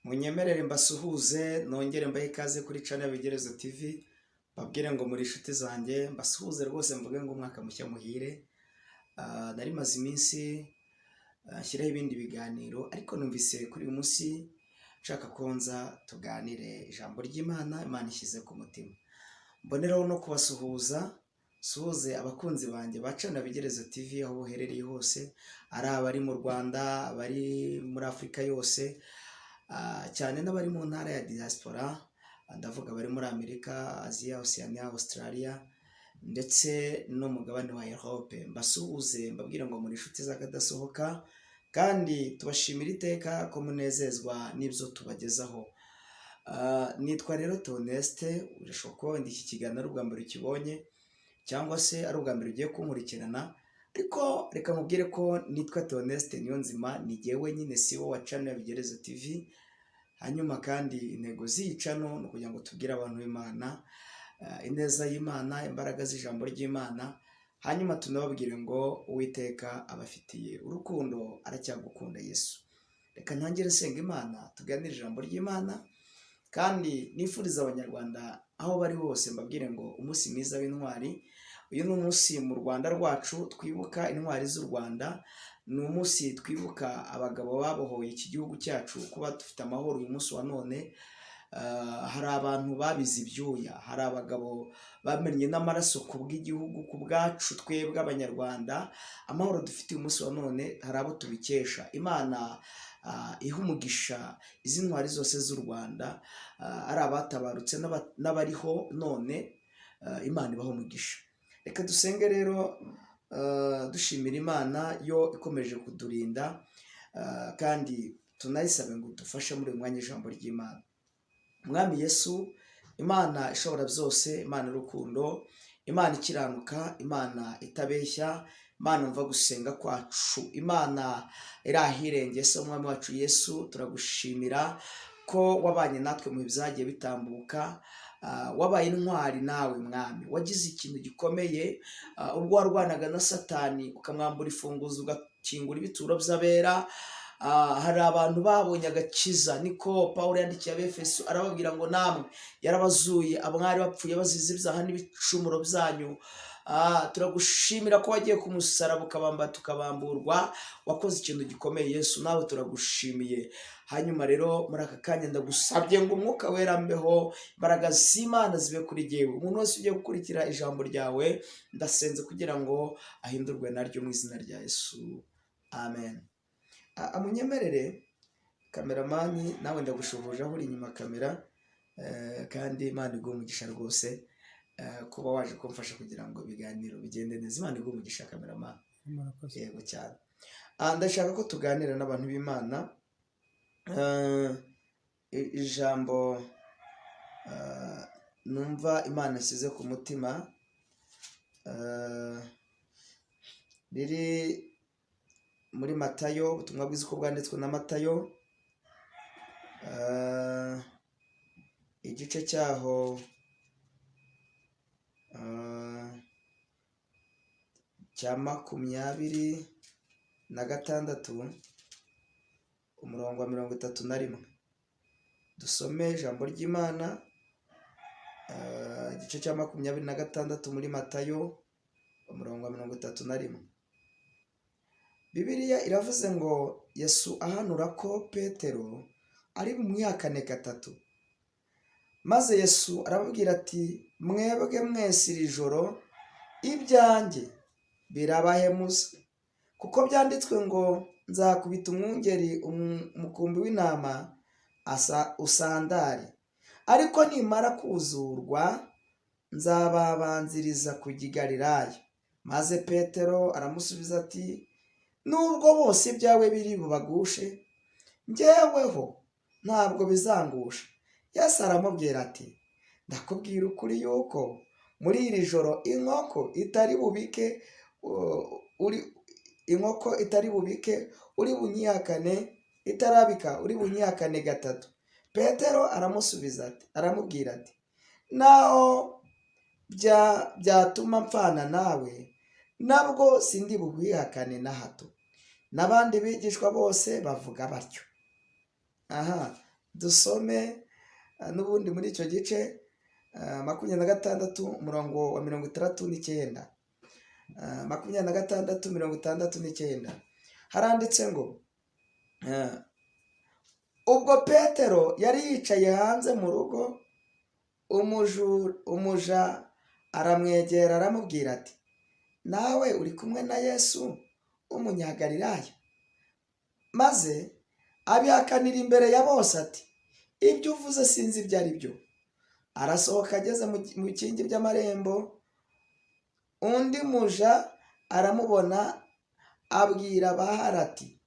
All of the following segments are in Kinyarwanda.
Munyemerere mbasuhuze nongere mbahe ikaze kuri channel Bigerezo TV, babwire ngo muri inshuti zanjye mbasuhuze rwose mvuge ngo umwaka mushya muhire. Nari maze iminsi nshyiraho ibindi biganiro ariko numvise kuri uyu munsi nshaka konza tuganire ijambo ry'Imana Imana ishyize ku mutima. Mboneraho no kubasuhuza, suhuze abakunzi banjye ba channel Bigerezo TV aho boherereye hose, ari abari mu Rwanda, abari muri Afurika yose, cyane n'abari mu ntara ya diaspora, ndavuga bari muri Amerika, Aziya, Oceania, Australia ndetse n'umugabane wa Europe. Mbasuhuze mbabwira ngo muri inshuti z'akadasohoka kandi tubashimira iteka ko munezezwa n'ibyo tubagezaho. Nitwa rero Toneste, urashobora kuba wenda iki kiganiro ari ubwa mbere ukibonye cyangwa se ari ubwa mbere ugiye kunkurikirana, ariko reka mubwire ko nitwa Toneste Niyonzima, ni jyewe nyine CEO wa channel Bigerezo TV. Hanyuma kandi intego z'iyi channel ni ukugira ngo tubwire abantu b'Imana, ineza y'Imana, imbaraga z'ijambo ry'Imana, hanyuma tunababwire ngo Uwiteka abafitiye urukundo, aracyagukunda Yesu. Reka ntangire senga Imana tuganire ijambo ry'Imana, kandi nifuriza abanyarwanda aho bari hose mbabwire ngo umunsi mwiza w'intwari. Uyu ni umunsi mu Rwanda rwacu twibuka intwari z'u Rwanda, ni umunsi twibuka abagabo babohoye iki gihugu cyacu kuba dufite amahoro uyu munsi wa none. Hari abantu babize ibyuya, hari abagabo bamennye n'amaraso ku bw'igihugu, ku bwacu twebwe abanyarwanda. Amahoro dufite uyu munsi wa none hari abo tubikesha. Imana iha umugisha izi ntwari zose z'u Rwanda, ari abatabarutse n'abariho none, Imana ibaha umugisha. Reka dusenge rero, dushimira Imana yo ikomeje kudurinda, kandi tunayisabe ngo dufashe muri uyu mwanya ijambo ry'Imana. Mwami Yesu, Imana ishobora byose, Imana urukundo, Imana ikiranuka, Imana itabeshya, Imana umva gusenga kwacu, Imana iri ahirengeye. Se umwami wacu Yesu, turagushimira ko wabanye natwe mu byagiye bitambuka, wabaye intwari nawe mwami, wagize ikintu gikomeye ubwo warwanaga na Satani ukamwambura imfunguzo ugakingura ibituro by'abera. Hari abantu babonye agakiza, niko Pawulo yandikiye Abefeso arababwira ngo namwe yarabazuye abamwari bapfuye bazize ibyaha n'ibicumuro byanyu. Turagushimira ko wagiye ku musaraba ukabamba tukabamburwa, wakoze ikintu gikomeye Yesu, nawe turagushimiye. Hanyuma rero muri aka kanya ndagusabye ngo umwuka wera mbeho, imbaraga z'Imana zibe kuri jyewe. Umuntu wese ugiye gukurikira ijambo ryawe ndasenze kugira ngo ahindurwe naryo mu izina rya Yesu, amen. Amunyemerere kameramani, nawe ndagushuhuje aho uri inyuma kamera, kandi Imana iguhe umugisha rwose kuba waje kumfasha kugira ngo ibiganiro bigende neza. Imana iguhe umugisha kameramani. Yego cyane. Ndashaka ko tuganira n'abantu b'Imana ijambo numva Imana ishyize ku mutima, riri muri Matayo, ubutumwa bwiza uko bwanditswe na Matayo, igice cyaho cya 26 umurongo wa 31. Dusome ijambo ry'Imana, igice cya 26 muri Matayo umurongo wa 31. Bibiliya iravuze ngo Yesu ahanura ko Petero ari bumwihakane gatatu. Maze Yesu arababwira ati, mwebwe mwese iri joro ibyanjye birabahemuza, kuko byanditswe ngo nzakubita umwungeri umukumbi w'intama usandare, ariko nimara kuzurwa nzababanziriza kujya i Galilaya. Maze Petero aramusubiza ati, nubwo bose ibyawe biri bubagushe, njyeweho ntabwo bizangusha. Yesu aramubwira ati, ndakubwira ukuri yuko muri iri joro inkoko itari bubike uri bunyihakane, itarabika uri bunyihakane gatatu. Petero aramubwira ati, naho byatuma mpfana nawe, nabwo sindi bubihakane na hato. N'abandi bigishwa bose bavuga batyo. dusome n'ubundi muri icyo gice 26 umurongo wa 69, 26:69 haranditse ngo ubwo Petero yari yicaye hanze mu rugo, umuja aramwegera aramubwira ati, nawe uri kumwe na Yesu w'umunyagalilaya? Maze abihakanira imbere ya bose ati, ibyo uvuze sinzi ibyo ari byo. Arasohoka ageze mu bikingi by'amarembo, undi muja aramubona abwira abahari ati,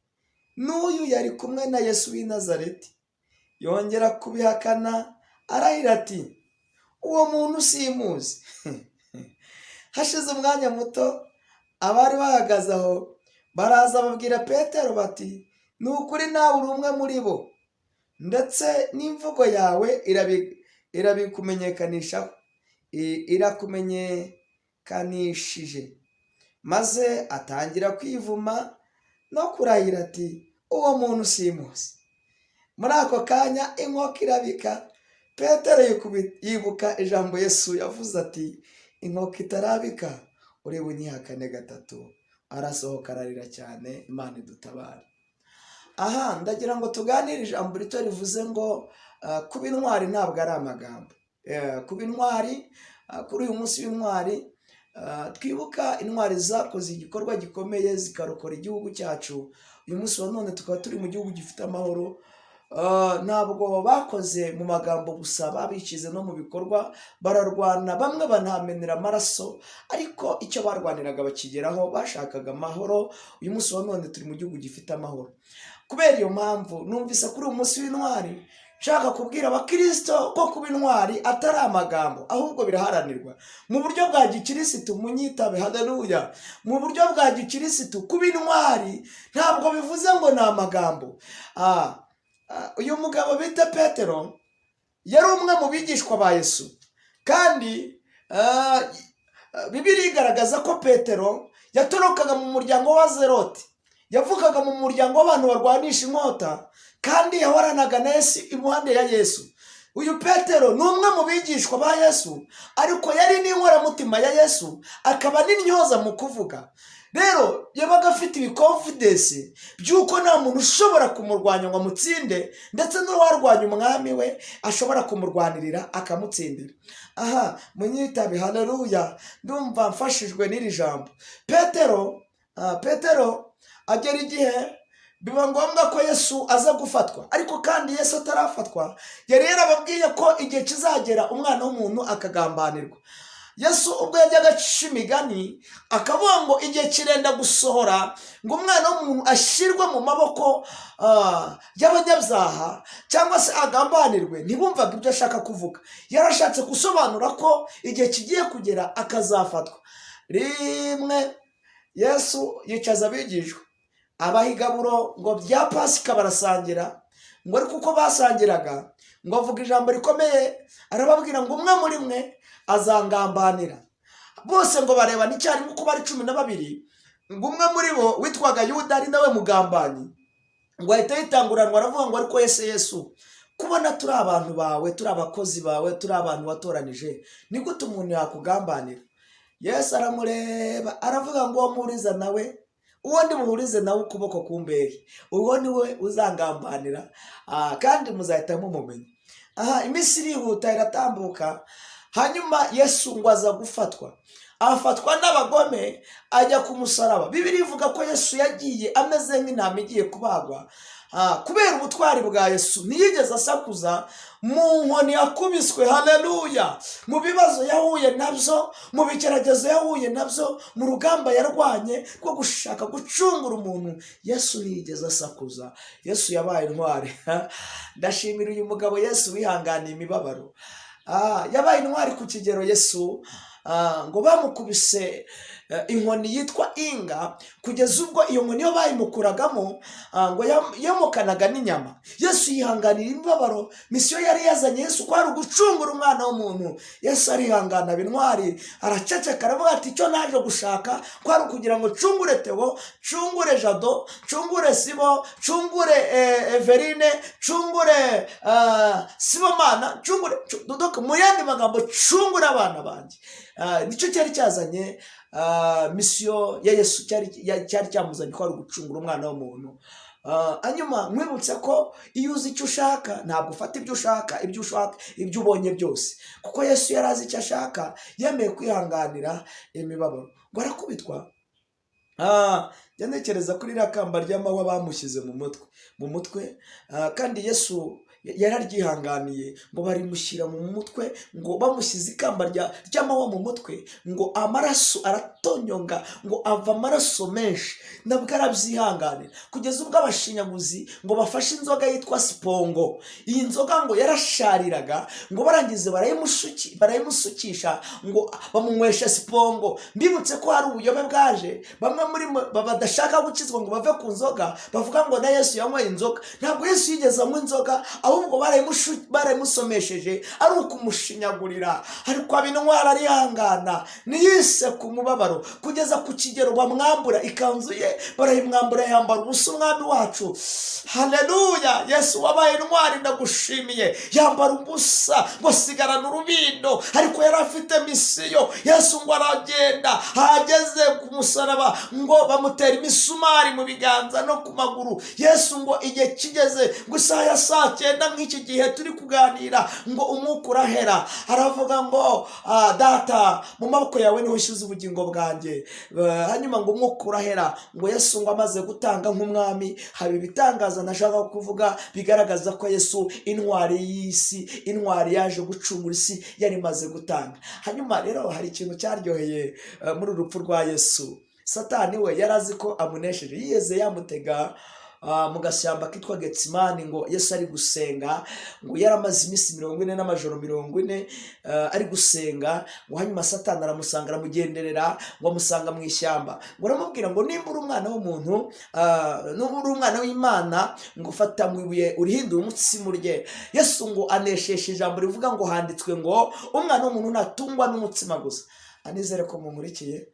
n'uyu yari kumwe na Yesu w'i Nazareti. Yongera kubihakana arahira ati, uwo muntu simuzi. Hashize umwanya muto, abari bahagaze aho baraza babwira Petero bati, ni ukuri nawe uri umwe muri bo, ndetse n'imvugo yawe irakumenyekanishije. Maze atangira kwivuma no kurahira ati, uwo muntu simuzi. Muri ako kanya inkoko irabika. Petero yibuka ijambo Yesu yavuze ati, inkoko itarabika uri bunyihakane gatatu. Arasohoka ararira cyane. Imana idutabare. Aha ndagira ngo tuganire ijambo rito rivuze ngo kuba intwari ntabwo ari amagambo. Kuba intwari, kuri uyu munsi w'intwari twibuka intwari zakoze igikorwa gikomeye zikarokora igihugu cyacu. Uyu munsi wa none tukaba turi mu gihugu gifite amahoro. Ntabwo bakoze mu magambo gusa, babishyize no mu bikorwa, bararwana, bamwe banamenera amaraso, ariko icyo barwaniraga bakigeraho, bashakaga amahoro. Uyu munsi wa none turi mu gihugu gifite amahoro. Kubera iyo mpamvu numvise kuri uyu munsi w'intwari nshaka kubwira abakristo ko kuba intwari atari amagambo, ahubwo biraharanirwa mu buryo bwa gikirisitu. Munyitabe, haleluya. Mu buryo bwa gikirisitu kuba intwari ntabwo bivuze ngo ni amagambo. Uyu mugabo bita Petero yari umwe mu bigishwa ba Yesu, kandi Bibiliya igaragaza ko Petero yatorokaga mu muryango wa Zeroti, yavukaga mu muryango w'abantu barwanisha inkota, kandi yahoranaga na Yesu iruhande ya Yesu. Uyu Petero ni umwe mu bigishwa ba Yesu, ariko yari n'inkoramutima ya Yesu, akaba n'intyoza mu kuvuga. Rero yabaga afite ibikonfidensi by'uko nta muntu ushobora kumurwanya ngo amutsinde, ndetse n'uwarwanya umwami we ashobora kumurwanirira akamutsindira. Aha, munyitabe, haleluya. Ndumva mfashijwe n'iri jambo. Petero agera igihe biba ngombwa ko Yesu aza gufatwa, ariko kandi Yesu atarafatwa yari yarababwiye ko igihe kizagera umwana w'umuntu akagambanirwa. Yesu ubwo yajyaga aca imigani akavuga ngo igihe kirenda gusohora ngo umwana w'umuntu ashyirwe mu maboko y'abanyabyaha, cyangwa se agambanirwe. Ntibumvaga ibyo ashaka kuvuga. Yarashatse gusobanura ko igihe kigiye kugera akazafatwa. Rimwe Yesu yicaza abigishwa, abaha igaburo ngo bya Pasika barasangira, ngo ariko uko basangiraga ngo avuga ijambo rikomeye, arababwira ngo umwe muri mwe azangambanira. Bose ngo bareba icyarimwe uko bari 12, ngo umwe muri bo witwaga Yuda ari nawe mugambanyi, ngo ahita yitanguranwa aravuga ngo ariko Yesu, kubona turi abantu bawe, turi abakozi bawe, turi abantu watoranije, ni gute umuntu yakugambanira? Yesu aramureba aravuga ngo muhuriza nawe, uwo ndi muhurize nawe ukuboko kumbehe, uwo ni we uzangambanira, kandi muzahita mumumenya. Iminsi irihuta iratambuka. Hanyuma Yesu ngo aza gufatwa, afatwa n'abagome, ajya ku musaraba. Bibiliya ivuga ko Yesu yagiye ameze nk'intama igiye kubagwa. Kubera ubutwari bwa Yesu ntiyigeze asakuza, mu nkoni yakubiswe, haleluya, mu bibazo yahuye nabyo, mu bigeragezo yahuye nabyo, mu rugamba yarwanye rwo gushaka gucungura umuntu, Yesu ntiyigeze asakuza. Yesu yabaye intwari. Ndashimira uyu mugabo Yesu wihanganiye imibabaro. Yabaye intwari ku kigero Yesu ngo bamukubise inkoni yitwa inga, kugeza ubwo iyo nkoni yo bayimukuragamo ngo yamukanaga n'inyama. Yesu yihanganira imibabaro. Misiyo yari yazanye Yesu ko ari ugucungura umwana w'umuntu. Yesu arihangana bintwari, araceceka aravuga ati icyo naje gushaka ko ari ukugira ngo cungure Theo, cungure Jado, cungure Sibo, cungure Everine, cungure Sibomana, cungure Dodoka, mu yandi magambo cungure abana banjye. Nicyo cyari cyazanye misiyo ya Yesu, cyari cyamuzanye ko ari ugucungura umwana w'umuntu. Hanyuma mwibutse ko iyo uzi icyo ushaka ntabwo ufata ibyo ushaka, ibyo ubonye byose, kuko Yesu yari azi icyo ashaka, yemeye kwihanganira imibabaro. Ngo arakubitwa, njya ntekereza kuri iriya kamba ry'amahwa bamushyize mu mutwe, kandi Yesu yararyihanganiye, ngo barimushyira mu mutwe, ngo bamushyize ikamba ry'amahwa mu mutwe, ngo amaraso aratonyonga, ngo ava amaraso menshi, nabwo arabyihanganira, kugeza ubwo abashinyaguzi ngo bafashe inzoga yitwa sipongo. Iyi nzoga ngo yarashariraga, ngo barangize barayimusukisha, ngo bamunywesha sipongo. Mbibutse ko hari ubuyobe bwaje, bamwe muri badashaka gukizwa ngo bave ku nzoga, bavuga ngo na Yesu yanyweye inzoga. Ntabwo Yesu yigeze anywa inzoga, ahubwo barayimusomesheje ari ukumushinyagurira, ariko abintwara arihangana, niyise ku mubabaro kugeza ku kigero bamwambura ikanzu ye, barayimwambura, yambara ubusa umwami wacu. Haleluya! Yesu wabaye intwari, ndagushimiye. Yambara ubusa ngo sigarana urubindo, ariko yari afite misiyo. Yesu ngo aragenda, ahageze ku musaraba ngo bamutera imisumari mu biganza no ku maguru. Yesu ngo igihe kigeze, ngo isaha ya 9 nk'iki gihe turi kuganira, ngo umwuka urahera, aravuga ngo data, mu maboko yawe niho nshyize ubugingo bwanjye. Hanyuma ngo umwuka urahera, ngo Yesu ngo amaze gutanga nk'umwami, haba ibitangaza nashaka kuvuga bigaragaza ko Yesu intwari y'isi, intwari yaje gucungura isi, yari maze gutanga. Hanyuma rero hari ikintu cyaryoheye muri urupfu rwa Yesu. Satani we yari azi ko amunesheje, yiyeze yamutega mu gashyamba kitwa Getsimani, ngo Yesu ari gusenga, ngo yaramaze iminsi 40 n'amajoro 40 ari gusenga. Ngo hanyuma Satani aramusanga, aramugenderera, ngo amusanga mu ishyamba, ngo aramubwira ngo nimba uri umwana w'umuntu, n'ubu uri umwana w'Imana, ngo fata mu ibuye urihindure umutsima urye. Yesu ngo anesheshe ijambo rivuga ngo handitswe ngo umwana w'umuntu ntatungwa n'umutsima gusa. Anizere ko mumurikiye.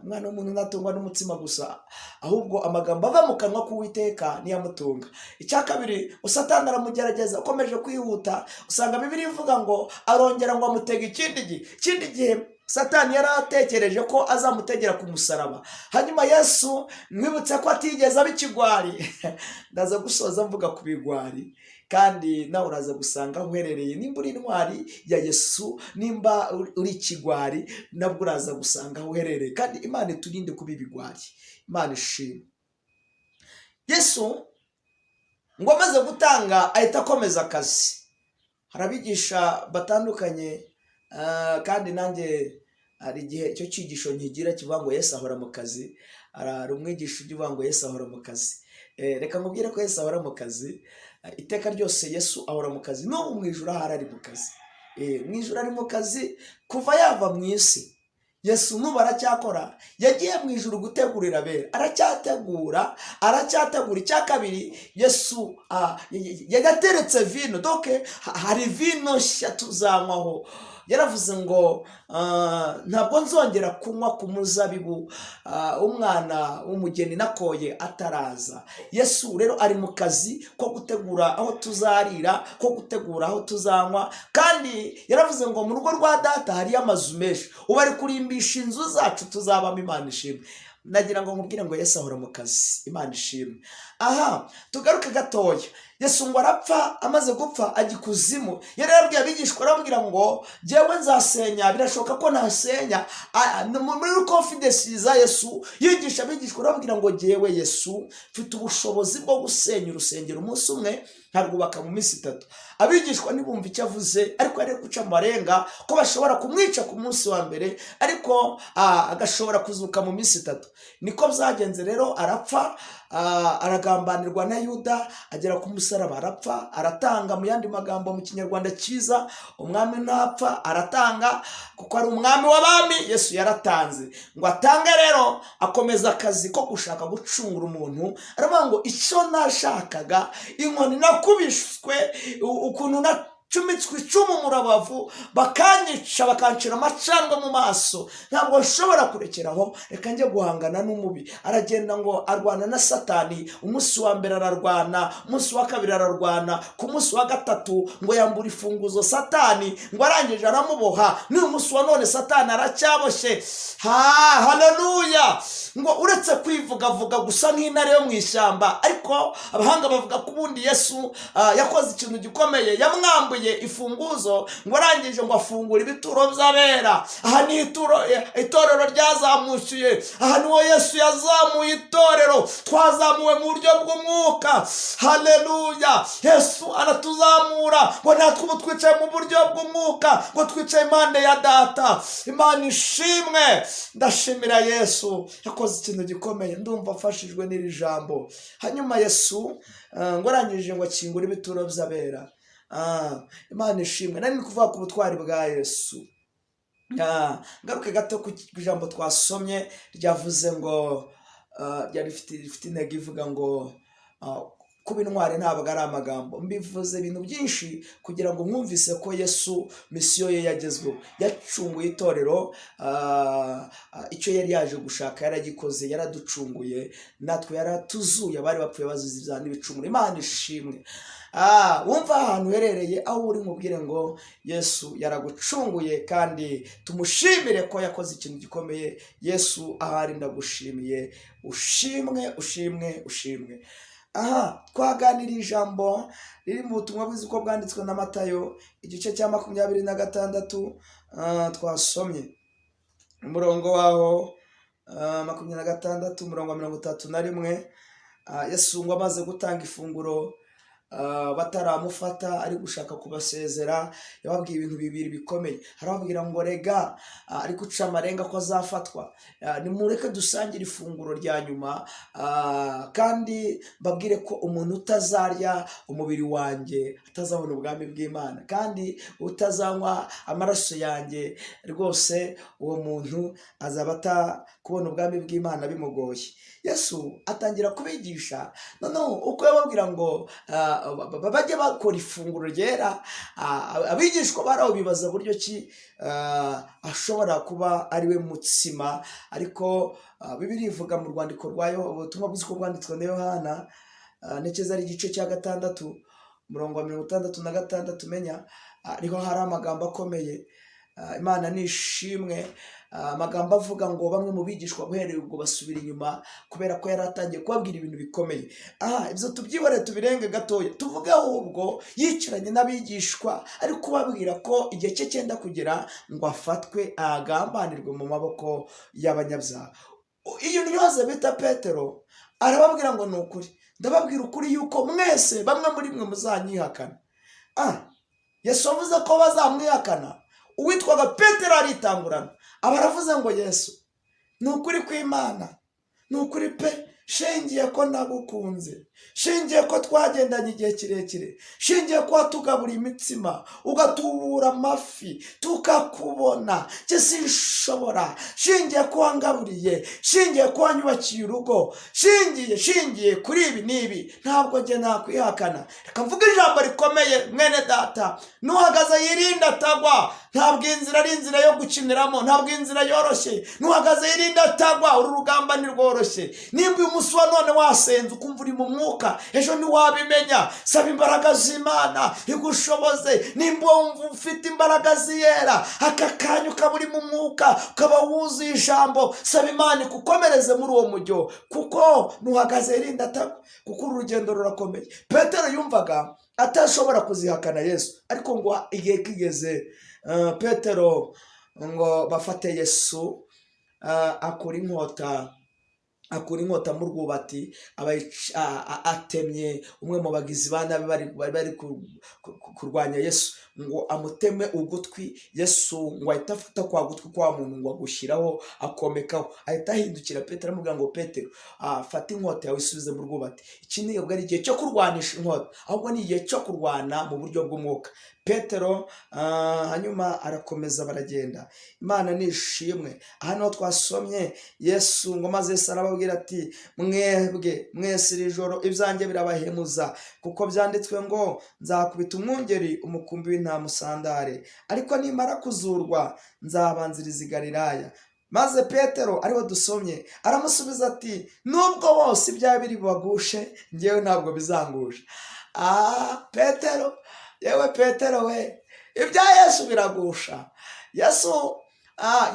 Umwana w'umuntu ntatungwa n'umutsima gusa, ahubwo amagambo ava mu kanwa k'Uwiteka niyamutunga. Icya kabiri, Satani aramugerageza, ukomeje kwihuta, usanga Bibiliya ivuga ngo arongera ngo amutega ikindi gihe. Satani yari atekereje ko azamutegera ku musaraba. Hanyuma Yesu mwibutse ko atigeze aba ikigwari. Ndaza gusoza mvuga ku bigwari, kandi nawe uraza gusanga uherereye. Nimba uri intwari ya Yesu, nimba uri ikigwari, nabwo uraza gusanga uherereye. Kandi Imana iturinde kuba ibigwari. Imana ishimwe. Yesu ngo amaze gutanga ahita akomeza akazi. Harabigisha batandukanye, kandi nanjye hari igihe icyo cyigisho nkigira kivuga ngo Yesu ahora mu kazi. Hari umwigisha uvuga ngo Yesu ahora mu kazi. Reka nkubwire ko Yesu ahora mu kazi. Iteka ryose Yesu ahora mu kazi, no mu ijuru ahari ari mu kazi. Mu ijuru ari mu kazi kuva yava mu isi. Yesu nubu aracyakora, yagiye mu ijuru gutegurira abera, aracyategura. Icya kabiri, Yesu yagateretse vino, doke hari vino nshya tuzanywaho. Yaravuze ngo ntabwo nzongera kunywa ku muzabibu umwana w'umugeni nakoye ataraza. Yesu rero ari mu kazi ko gutegura aho tuzarira, ko gutegura aho tuzanywa. Kandi yaravuze ngo mu rugo rwa data hariyo amazu menshi, ubu ari kurimbisha inzu zacu tuzabamo. Imana ishimwe. Nagira ngo nkubwire ngo Yesu ahora mu kazi. Imana ishimwe. Aha, tugaruke gatoya. Yesu ngo arapfa, amaze gupfa ajya ikuzimu. Yari yabwiye abigishwa, arababwira ngo jyewe nzasenya, birashoboka ko ntasenya. Muri confidence za Yesu yigisha abigishwa, arababwira ngo jyewe Yesu mfite ubushobozi bwo gusenya urusengero umunsi umwe, nkarwubaka mu minsi 3. Abigishwa ntibumva icyo avuze, ariko yari guca amarenga ko bashobora kumwica ku munsi wa mbere, ariko agashobora kuzuka mu minsi 3. Niko byagenze rero, arapfa, aragambanirwa na Yuda, agera ku musaraba arapfa aratanga. Mu yandi magambo mu kinyarwanda cyiza, umwami ntapfa aratanga, kuko ari umwami w'abami. Yesu yaratanze ngo atange. Rero akomeza akazi ko gushaka gucungura umuntu, aravuga ngo icyo nashakaga, inkoni nakubiswe, ukuntu nacumitswe icumu mu rubavu, bakanyica bakancira amacandwe mu maso, ntabwo nshobora kurekeraho, reka njye guhangana n'umubi. Aragenda ngo arwana na Satani. Umunsi wa mbere ararwana, umunsi wa kabiri ararwana, ku munsi wa gatatu ngo yambura ifunguzo Satani, ngo arangije aramuboha. N'uyu munsi wa none Satani aracyaboshye. Haleluya! Ngo uretse kwivugavuga gusa nk'intare yo mu ishyamba, ariko abahanga bavuga ko ubundi Yesu yakoze ikintu gikomeye, yamwambuye ifunguzo, ngo arangije ngo afungura ibituro by'abera. Aha ni itorero ryazamukiye, aha niho Yesu yazamuye itorero. Twazamuwe mu buryo bw'umwuka. Haleluya! Yesu aratuzamura ngo natwe ubu twicaye mu buryo bw'umwuka, ngo twicaye impande ya Data. Imana ishimwe. Ndashimira Yesu, yakoze ikintu gikomeye. Ndumva afashijwe n'iri jambo. Hanyuma Yesu ngo arangije ngo akingura ibituro by'abera. Imana ishimwe. Nari kuvuga ku butwari bwa Yesu. Ngaruke gato ku ijambo twasomye ryavuze ngo ryari rifite intego ivuga ngo kuba intwari ntabwo ari amagambo. Mbivuze ibintu byinshi kugira ngo mwumvise ko Yesu misiyo ye yagezweho. Yacunguye itorero, icyo yari yaje gushaka yaragikoze, yaraducunguye, natwe yaratuzuye abari bapfuye bazize ibyaha n'ibicumuro. Imana ishimwe. Wumva ahantu uherereye, aho uri, mubwire ngo Yesu yaragucunguye, kandi tumushimire ko yakoze ikintu gikomeye. Yesu ahari ndagushimiye. Ushimwe, ushimwe, ushimwe. Twaganiriye ijambo riri mu butumwa bwiza uko bwanditswe na Matayo, igice cya 26, twasomye umurongo waho 26, umurongo wa 31. Yesu ngo amaze gutanga ifunguro, bataramufata ari gushaka kubasezera, yababwiye ibintu bibiri bikomeye. Arababwira ngo rega ari guca amarenga ko azafatwa, nimureke dusangire ifunguro rya nyuma, kandi mbabwire ko umuntu utazarya umubiri wanjye atazabona ubwami bw'Imana, kandi utazanywa amaraso yanjye rwose uwo muntu azaba atakubona ubwami bw'Imana bimugoye. Yesu atangira kubigisha, noneho uko yababwira ngo bajye bakora ifunguro ryera, abigishwa baraho bibaza buryo ki ashobora kuba ari we mutsima. Ariko Bibiliya ivuga mu rwandiko rwayo, ubutumwa bwiza uko bwanditswe na Yohana, ntekereza ari igice cya 6, umurongo wa 66, menya ariho hari amagambo akomeye. Imana nishimwe. Amagambo avuga ngo bamwe mu bigishwa guhereye ubwo basubira inyuma, kubera ko yari atangiye kubabwira ibintu bikomeye. Ibyo tubyibore tubirenge gatoya, tuvuge ahubwo yicaranye n'abigishwa ari kubabwira ko igihe cye cyenda kugera ngo afatwe agambanirwe mu maboko y'abanyabyaha. Iyo nyoze bita Petero arababwira ngo ni ukuri, ndababwira ukuri yuko mwese bamwe muri mwe muzanyihakana. Yesu avuze ko bazamwihakana. Uwitwaga Petero aritangurana, abaravuze ngo Yesu ni ukuri kw'Imana, ni ukuri pe, shingiye ko nagukunze, shingiye ko twagendanye igihe kirekire, shingiye ko watugabura imitsima ugatubura amafi tukakubona, cye sinshobora, shingiye ko wangaburiye, shingiye ko wanyubakiye urugo, shingiye kuri ibi n'ibi, ntabwo njye nakwihakana. Reka mvuge ijambo rikomeye mwene data, nuhagaze yirinde atagwa. Ntabwo inzira ari inzira yo gukiniramo, ntabwo inzira yoroshye. Nuhagaze yirinde atagwa, uru rugamba ni rworoshye. Nimba uyu munsi wa none wasenze ukumva uri mu mwuka, ejo ntiwabimenya. Saba imbaraga z'Imana igushoboze. Nimba wumva ufite imbaraga ziyera, aka kanya ukaba uri mu mwuka, ukaba wuzuye ijambo, saba Imana ikukomereze muri uwo mujyo, kuko nuhagaze yirinde atagwa, kuko uru rugendo rurakomeye. Petero yumvaga atashobora kuzihakana Yesu, ariko ngo igihe kigeze, Petero ngo bafate Yesu, akora inkota akura inkota mu rwubati atemye umwe mu bagizi ba nabi bari kurwanya Yesu, ngo amuteme ugutwi. Yesu ngo ahita afata kwa gutwi kwa muntu ngo agushyiraho akomekaho, ahita ahindukira Petero aramubwira ngo Petero, fata inkota yawe isubize mu rwubati. Iki ntabwo ari igihe cyo kurwanisha inkota, ahubwo ni igihe cyo kurwana mu buryo bw'umwuka. Petero hanyuma arakomeza baragenda. Imana nishimwe. Hano twasomye Yesu ngo maze Yesu arababwira ati mwebwe mwese iri joro ibyanjye birabahemuza, kuko byanditswe ngo nzakubita umwungeri umukumbi w'intama usandare, ariko nimara kuzurwa nzabanziriza i Galilaya. Maze Petero ariho dusomye aramusubiza ati nubwo bose ibyaha biri bubagushe, njyewe ntabwo bizangusha. Petero, yewe Petero we, ibya Yesu biragusha. Yesu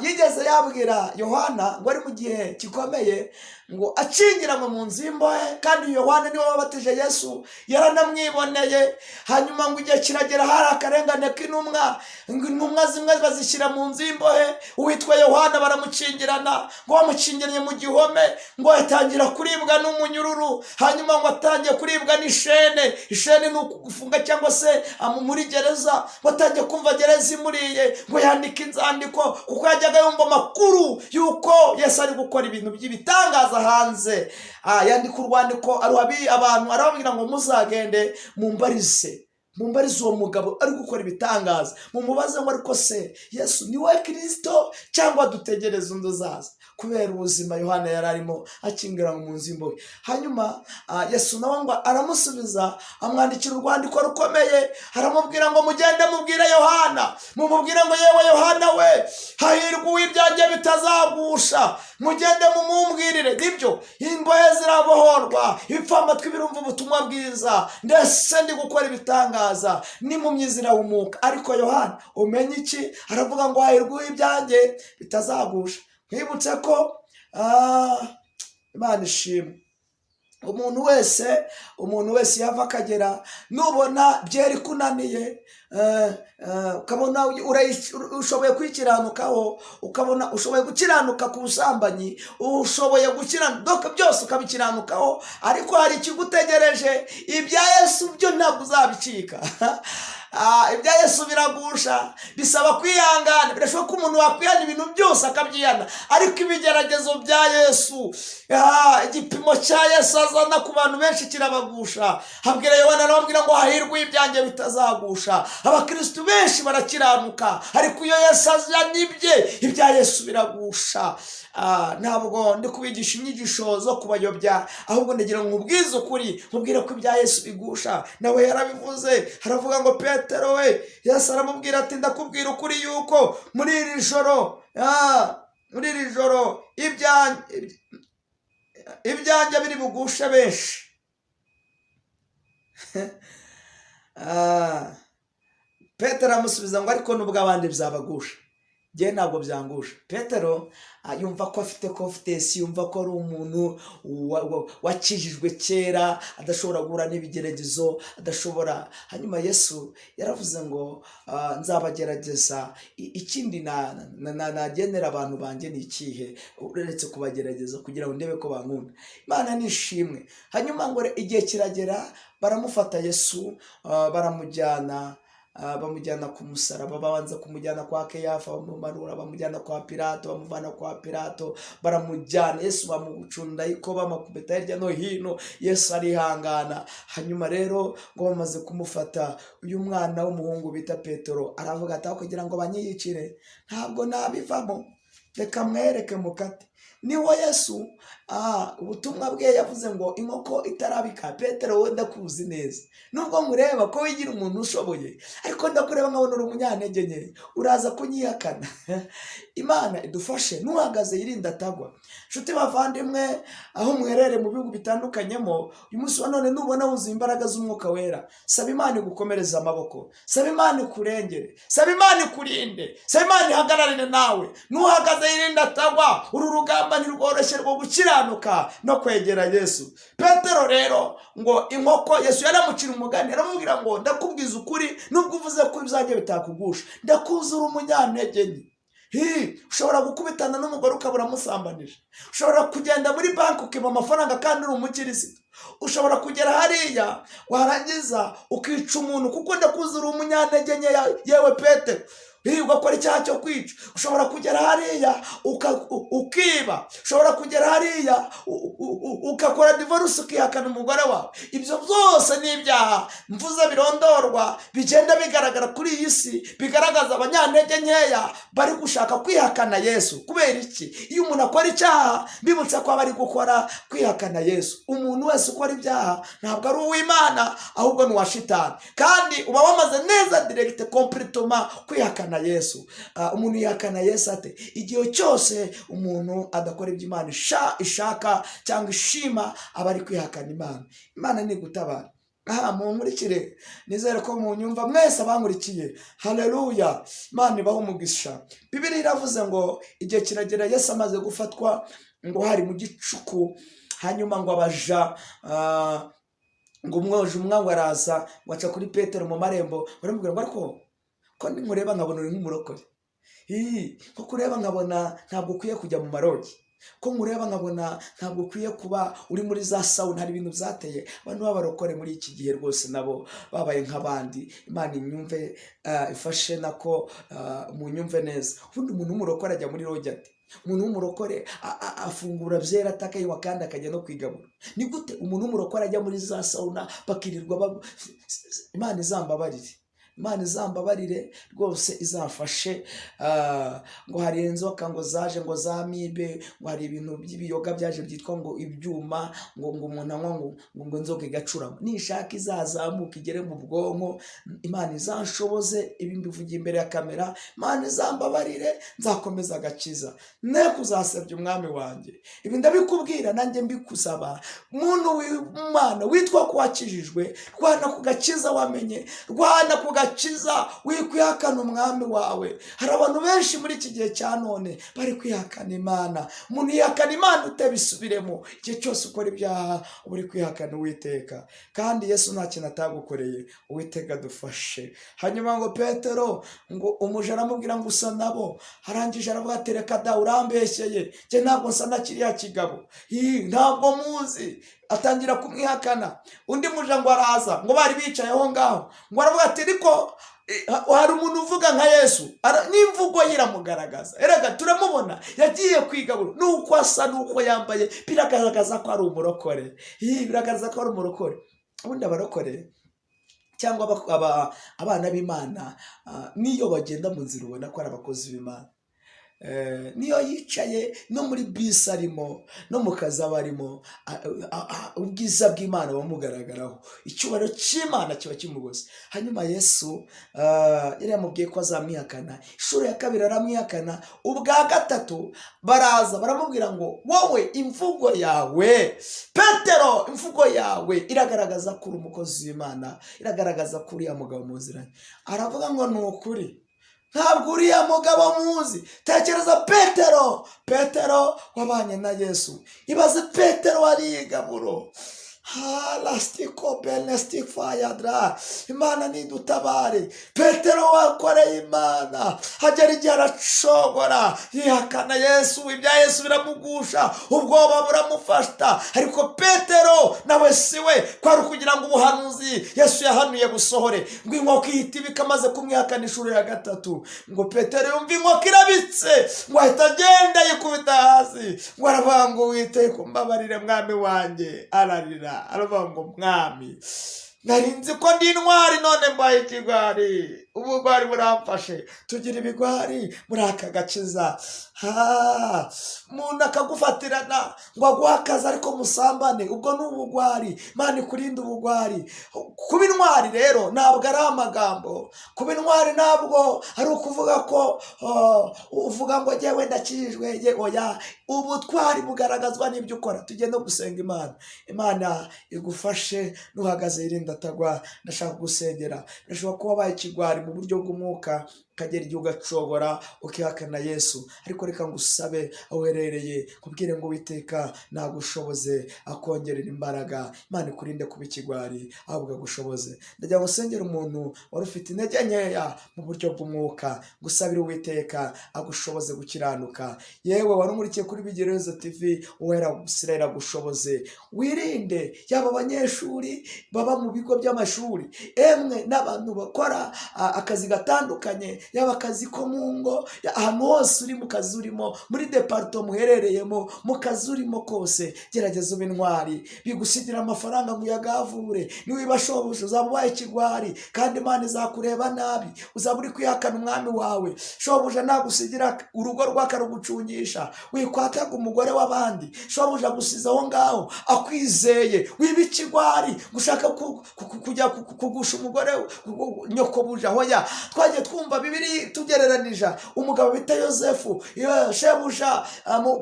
yigeze yabwira Yohana ngo ari mu gihe gikomeye ngo acingiranwe mu nzu y'imbohe, kandi Yohana niwe wabatije Yesu, yaranamwiboneye. Hanyuma ngo igihe kiragera hari akarengane k'intumwa, ngo intumwa zimwe bazishyira mu nzu y'imbohe, uwitwa Yohana baramukingirana, ngo bamucingiranye mu gihome, ngo atangira kuribwa n'umunyururu, hanyuma ngo atangiye kuribwa n'ishene. Ishene ni ukugufunga cyangwa se muri gereza, ngo atangiye kumva gereza imuriye, ngo yandika inzandiko, kuko yajyaga yumva amakuru y'uko Yesu ari gukora ibintu by'ibitangaza hanze. Yandika urwandiko abantu arababwira ngo muzagende mumbarize uwo mugabo ari gukora ibitangaza, mumubaze ngo ariko se Yesu ni we Kristo cyangwa dutegereze undi uzaza, kubera ubuzima Yohana yari arimo akingira mu nzu y'imbohe. Hanyuma Yesu nawe ngo aramusubiza, amwandikira urwandiko rukomeye, aramubwira ngo mugende mubwire Yohana, mumubwire ngo yewe Yohana we, hahirwa uw'ibyanjye bitazagusha, mugende mumumbwirire. Nibyo, imbohe zirabohorwa, ibipfamatwi birumva ubutumwa bwiza, ndetse ndi gukora ibitangaza, n'impumyi zirahumuka. Ariko Yohana umenye iki? Aravuga ngo hahirwa uw'ibyanjye bitazagusha. Mwibutse ko Imana ishimwe, umuntu wese yava akagera, nubona byeri kunaniye, ukabona ushoboye kwikiranukaho, ukabona ushoboye gukiranuka ku busambanyi, ushoboye gukiranuka byose ukabikiranukaho, ariko hari ikigutegereje. Ibya Yesu byo ntabwo uzabicika. Ibya Yesu biragusha, bisaba kwihangana. Birashoboka ko umuntu wakwihana ibintu byose akabyihana, ariko ibigeragezo bya Yesu, igipimo cya Yesu azana ku bantu benshi kirabagusha. Habwira Yohana arababwira ngo hahirwa ibyanjye bitazagusha. Abakristo benshi barakiranuka, ariko iyo Yesu azanibye, ibya Yesu biragusha. Ntabwo ndi kubigisha inyigisho zo kubayobya, ahubwo ndagira ngo mubwize ukuri, mubwire ko ibya Yesu bigusha. Nawe yarabivuze, haravuga ngo Petero we, Yesu aramubwira ati ndakubwira ukuri yuko muri iri joro ibyanjye biri bugushe benshi. Petero amusubiza ngo ariko nubwo abandi byabagusha, njye ntabwo byangusha. Petero yumva ko afite confidence, yumva ko ari umuntu wakijijwe kera, adashobora guhura n'ibigeragezo, adashobora. Hanyuma Yesu yaravuze ngo nzabagerageza. Ikindi nagenera abantu banjye ni ikihe uretse kubagerageza kugira ngo ndebe ko bankunda? Imana nishimwe. Hanyuma ngo igihe kiragera, baramufata Yesu, bamujyana ku musaraba. Babanza kumujyana kwa Keyafa, bamumanura, bamujyana kwa Pilato, bamuvana kwa Pilato, baramujyana. Yesu bamucunda ariko bamakubita hirya no hino, Yesu arihangana. Hanyuma rero ngo bamaze kumufata, uyu mwana w'umuhungu bita Petero aravuga ati kugira ngo banyiyicire ntabwo nabivamo, reka mwereke mukate. Niwo Yesu ubutumwa bwe yavuze ngo inkoko itarabika. Petero we ndakuzi neza, nubwo mureba ko wigira umuntu ushoboye, ariko ndakureba nkabona uri umunyantege nke, uraza kunyihakana. Imana idufashe, nuhagaze yirinda atagwa. Nshuti bavandimwe, aho muherere mu bihugu bitandukanyemo, uyu munsi wa none nubona wuzuye imbaraga z'umwuka wera, saba Imana igukomereza amaboko, saba Imana ikurengere, saba Imana ikurinde, saba Imana ihagararire nawe. Nuhagaze yirinda atagwa. Uru rugamba ntirworoshye rwo gukiranuka no kwegera Yesu. Petero rero ngo inkoko, Yesu yaramucira umugani, aramubwira ngo ndakubwiza ukuri, nubwo uvuze ko ibyanjye bitakugusha, ndakuzura umunyantege nke. ushobora gukubitana n'umugore ukabura amusambanije, ushobora kugenda muri banki ukiba amafaranga kandi uri umukirisitu, ushobora kugera hariya warangiza ukica umuntu kuko ndakuzi uri umunyantege nke yewe Petero, ugakora icyaha cyo kwica. Ushobora kugera hariya ukiba, ushobora kugera hariya ugakora divorce ukihakana umugore wawe. Ibyo byose ni ibyaha mvuze birondorwa bigenda bigaragara kuri iyi si, bigaragaza abanyantege nkeya bari gushaka kwihakana Yesu. Kubera iki? Iyo umuntu akora icyaha bibutsa ko bari gukora kwihakana Yesu. Umuntu wese ukora ibyaha ntabwo ari uw'Imana ahubwo ni uwa shitani, kandi uba wamaze neza direct completely kwihakana Yesu. Umuntu yihakana Yesu ate? Igihe cyose umuntu adakora ibyo Imana ishaka cyangwa ishima aba ari kwihakana Imana. Imana ni gutabara. Munkurikire, nizere ko munyumva mwese abankurikiye. Haleluya, Imana ibaho umugisha. Bibiliya iravuze ngo igihe kiragera Yesu amaze gufatwa, ngo hari mu gicuku, hanyuma ngo abaja ngo umwoje umwango araza waca kuri Petero mu marembo, baramubwira ngo ariko ko nkureba nkabona uri nk'umurokore, ko kureba nkabona ntabwo ukwiye kujya mu marogi, ko nkureba nkabona ntabwo ukwiye kuba uri muri za sauna. Hari ibintu byateye abantu b'abarokore muri iki gihe rwose nabo babaye nk'abandi. Imana inyumve, ifashe nako munyumve neza. Ubundi umuntu w'umurokore ajya muri rogi ate? Umuntu w'umurokore afungura byera atakayiwa kandi akajya no kwigabura. Ni gute umuntu w'umurokore ajya muri za sauna bakirirwa Imana izambabarire, Imana izambabarire rwose, izafashe. Ngo hari inzoka ngo zaje ngo za mibe, ngo hari ibintu by'ibiyoga byaje byitwa ngo ibyuma, ngo umuntu anywa ngo inzoka igacurama. Nishaka izazamuka igere mu bwonko. Imana izanshoboze, ibi mbivugiye imbere ya kamera. Imana izambabarire, nzakomeza agakiza, ne kuzasebya umwami wanjye. Ibi ndabikubwira nanjye mbikusaba. Muntu w'Imana witwa ko wakijijwe, rwana ku gakiza wamenye, rwana ku gakiza, wikwihakana umwami wawe. Hari abantu benshi muri iki gihe cya none bari kwihakana Imana. Umuntu yihakana Imana utabisubiremo. Igihe cyose ukora ibyaha uba uri kwihakana Uwiteka, kandi Yesu nta kintu atagukoreye. Uwiteka dufashe. Hanyuma ngo Petero, ngo umuja aramubwira ngo usa nabo. Arangije aravuga ati reka da, urambeshyeye, njye ntabwo nsa na kiriya kigabo, ntabwo muzi. Atangira kumwihakana. Undi muja ngo araza, ngo bari bicaye aho ngaho, ngo aravuga ati ariko hari umuntu uvuga nka Yesu, n'imvugo ye iramugaragaza. Erega turamubona yagiye kwigabura, nuko asa nuko yambaye biragaragaza ko ari umurokore. Biragaragaza ko ari umurokore. Ubundi abarokore cyangwa abana b'Imana, niyo bagenda mu nzira ubona ko ari abakozi b'Imana. Niyo yicaye no muri bisi arimo, no mu kazi aba arimo, ubwiza bw'Imana bumugaragaraho, icyubahiro cy'Imana kiba kimugose. Hanyuma Yesu yari yamubwiye ko azamwihakana. Inshuro ya kabiri aramwihakana. Ubwa gatatu baraza baramubwira ngo wowe imvugo yawe Petero, imvugo yawe iragaragaza ko uri umukozi w'Imana, iragaragaza ko uriya mugabo muziranye. Aravuga ngo ni ukuri, ntabwo uriya mugabo muzi. Tekereza Petero wabanye na Yesu. Ibaze Petero wariyigaburo. Lastiko benestik fayadra. Imana nidutabare. Petero wakoreye Imana, hagera igihe aracogora, yihakana Yesu. Ibya Yesu biramugusha, ubwoba buramufata. Ariko Petero nawe siwe, kwari kugira ngo ubuhanuzi Yesu yahanuye busohore, ngo inkoko ihita ibika amaze kumwihakana inshuro ya gatatu. Ngo Petero yumva inkoko irabitse, ngo ahita agenda yikubita hasi, ngo aravuga ngo Uwiteka umbabarire mwami wanjye. Ararira aravuga ngo mwami, nari nzi ko ndi intwari, none mbaye ikigwari. Ubugwari buramfashe. Tugira ibigwari muri aka gakiza. Umuntu akagufatirana ngo aguhe akazi ariko musambane, ubwo ni ubugwari. Imana ikurinde ubugwari. Kuba intwari rero ntabwo ari amagambo. Kuba intwari ntabwo ari ukuvuga ko uvuga ngo jyewe ndakijijwe. Oya, ubutwari bugaragazwa n'ibyo ukora. Tugende gusenga Imana. Imana igufashe nuhagaze, irinda atagwa. Ndashaka gusengera. Ndashobora kuba wabaye ikigwari mu buryo bw'umwuka, kagera igihe ugacogora ukihakana Yesu. Ariko reka ngusabe aho uherereye, kubwire ngo Uwiteka nagushoboze, akongerera imbaraga. Imana ikurinde kuba ikigwari, ahubwo agushoboze. ndagira ngo usengere umuntu wari ufite intege nkeya mu buryo bw'umwuka, gusabira Uwiteka agushoboze gukiranuka. Yewe wari umurikiye kuri Bigerezo TV, Uwera Isirayeli agushoboze. Wirinde yaba abanyeshuri baba mu bigo by'amashuri, emwe n'abantu bakora akazi gatandukanye, yaba akazi ko mu ngo, ahantu hose uri mu kazi urimo, muri departement muherereyemo, mu kazi urimo kose, gerageza ube intwari. Bigusigira amafaranga ngo uyagavure, niwiba shobuja uzaba ubaye ikigwari, kandi Imana izakureba nabi, uzaba uri kwihakana umwami wawe. Shobuja nagusigira urugo rw'akarugucungisha, wikwataga umugore w'abandi, shobuja gusiza aho ngaho akwizeye, wiba ikigwari gushaka kujya kugusha umugore nyokobuja. Hoya, twagiye twumva Bibiri tugereranije umugabo bita Yosefu, shebuja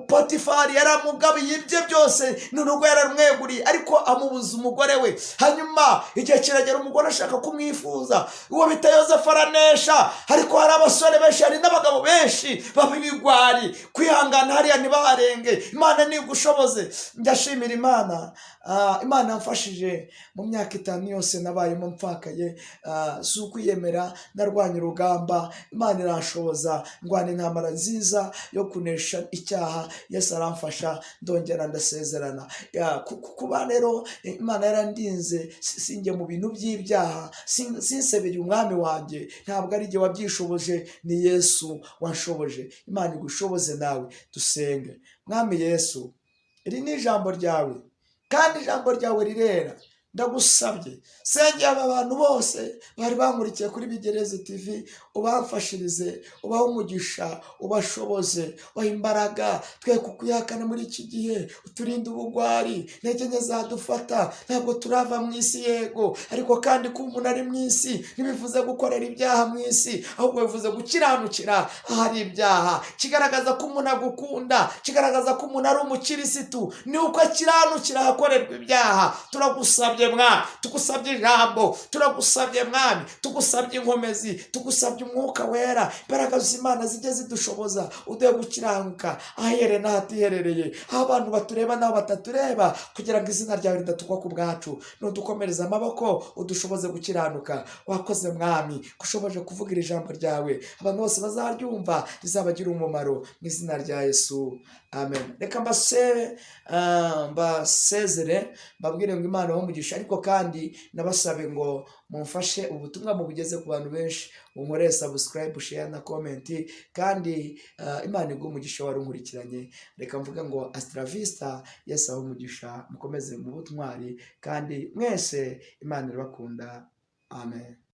Potifari yaramugabiye ibye byose, n'urugo yararumweguriye, ariko amubuza umugore we. Hanyuma igihe kiragera umugore ashaka kumwifuza, uwo bita Yosefu aranesha. Ariko hari abasore benshi, hari n'abagabo benshi babibigwari, kwihangana hariya ntibaharenge. Imana nigushoboze. Ndashimira Imana, Imana yamfashije mu myaka 5 yose nabayemo mpfakaye, si ukwiyemera, narwanya urugamba. Imana iranshoboza, ndwana intambara nziza yo kunesha icyaha. Yesu aramfasha, ndongera ndasezerana. Kuba rero Imana yarandinze, sinjye mu bintu by'ibyaha, sinsebeye umwami wanjye, ntabwo ari jye wabyishoboje, ni Yesu wanshoboje. Imana igushoboze nawe. Dusenge. Mwami Yesu, iri ni ijambo ryawe, kandi ijambo ryawe rirera. Ndagusabye, sengera aba bantu bose bari bankurikiye kuri Bigerezo TV, ubafashirize, ubahe umugisha, ubashoboze, ubahe imbaraga. Twe kukwihakana muri iki gihe, uturinde ubugwari, intege nke zadufata. Ntabwo turava mu isi, yego, ariko kandi ko umuntu ari mu isi ntibivuze gukorera ibyaha mu isi, ahubwo bivuze gukiranukira ahari ibyaha. Kigaragaza ko umuntu agukunda, kigaragaza ko umuntu ari umukirisitu, ni uko akiranukira ahakorerwa ibyaha. Turagusabye Mwami, tugusabye ijambo, turagusabye Mwami, tugusabye inkomezi, tugusabye umwuka wera, imbaraga z'Imana zijye zidushoboza, uduhe gukiranuka ahere n'ahatiherereye, aho abantu batureba n'aho batatureba, kugira ngo izina ryawe ridatukwa ku bwacu. Nudukomereza amaboko, udushoboze gukiranuka. Wakoze Mwami, kushoboje kuvuga iri jambo ryawe, abantu bose bazaryumva rizabagira umumaro, mu izina rya Yesu, amen. Reka mbasezere, mbabwire ngo Imana umugisha, ariko kandi nabasabe ngo mumfashe ubutumwa mubugeze ku bantu benshi, unkoreye subscribe, share na comment, kandi Imana iguhe umugisha wari unkurikiranye. Reka mvuga ngo Astra Vista, Yesu aho umugisha, mukomeze mu butwari, kandi mwese Imana irabakunda, amen.